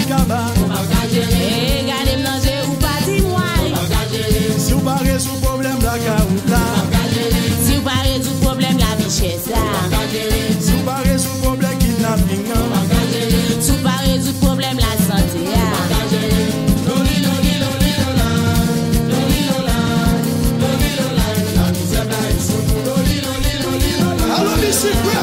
kaba. Regardez manger ou pas dis-moi. Si vous pas résoudre problème la caroute là. Si vous pas résoudre problème la richesse là. Si vous pas résoudre problème kidnapping là. Si vous pas résoudre problème la santé là. Alors ici quoi?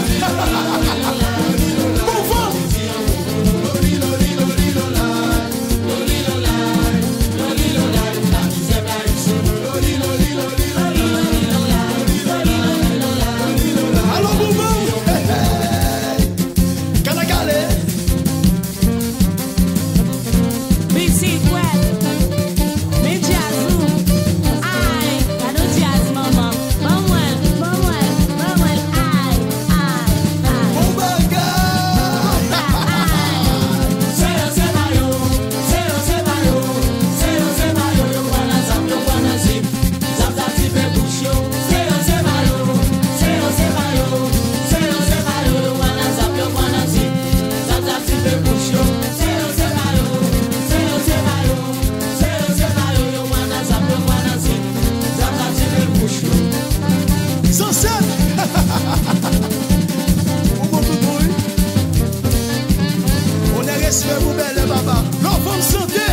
Vous belle papa, l'enfant de santé.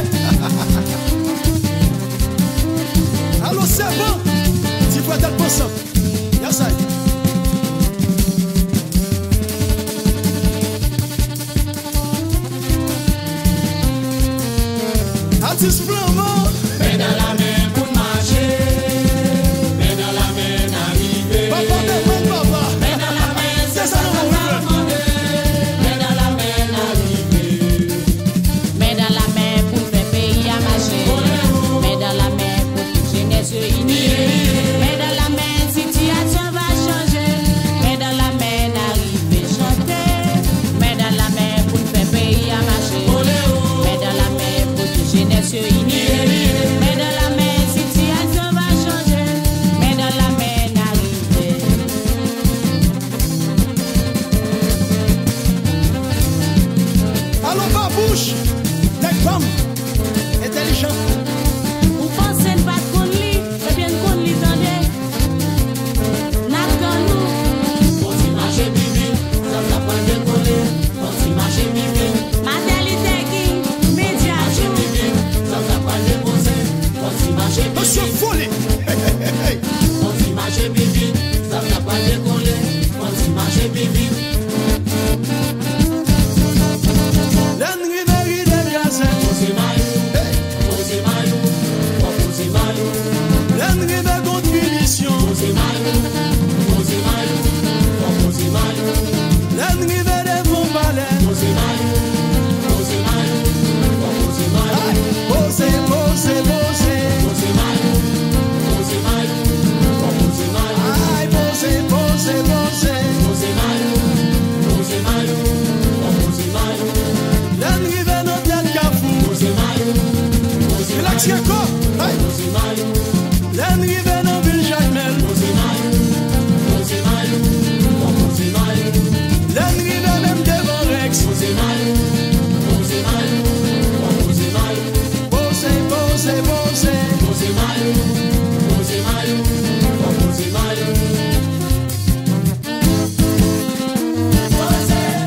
Allô, c'est bon. Tu peux être pensant. Y'a ça. Artiste flamand. Mais dans la main pour marcher. Mais dans la main arriver. Papa, papa. Mais dans la main, c'est ça qu'on veut. Mais dans la main, situation va changer. Mais dans la main, arriver chanter. Mais dans la main, pour faire pays à marcher. Mais dans la main, pour toute jeunesse unie. Mais dans la main, situation va changer. Mais dans la main, arriver. Allô, babouche. Tech femme. Intelligent. Vous pensez pas qu'on lit? Monsieur Folie. On s'y marche bibi, ça n'a pas décollé. On s'y marche bibi. L'ennui mérite des gazelles. On s'y maille, on s'y maille, on s'y maille. L'ennui de contribution. On s'y maille, on s'y maille, on s'y maille. L'ennui de des bons balais. On s'y maille, on s'y maille, on s'y maille. Posez, posez, posez. On s'y maille, on s'y maille, on s'y maille. Aïe, posez, posez, posez. On s'y maille, on s'y maille, on s'y maille. L'ennui de notre tête cafou. On s'y maille, on s'y maille. Relax encore. Aïe. On s'y maille, L'ennui de nos villes Jacmel. on s'y maille, on s'y maille, on s'y maille. L'ennui de même devant Rex. On s'y maille, on s'y maille, on s'y maille. Posez, posez, posez. On s'y maille, on s'y maille, on s'y maille.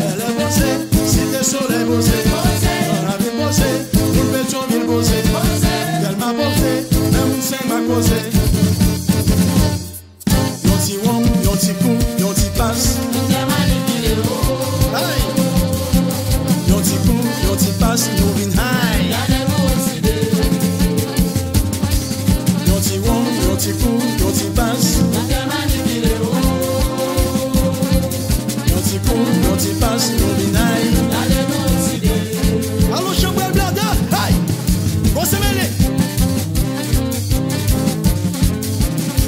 Elle est posée, cité soleil posé. On a vu posé, nous le pétion mille posé. Elle m'a porté, même une scène m'a causé. Yon ti wong, yon ti kou, yon ti passe. Aïe. Yon ti kou, yon ti passe, nous vin high. Yon ti wong, yon ti kou, yon ti passe. Yon ti kou, yon ti passe, nous vin high. Allô, chambre blada, aïe. On se mêle.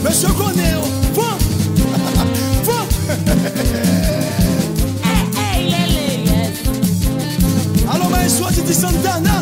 Monsieur connaît, faut. Allô, mais soit tu dis Santana.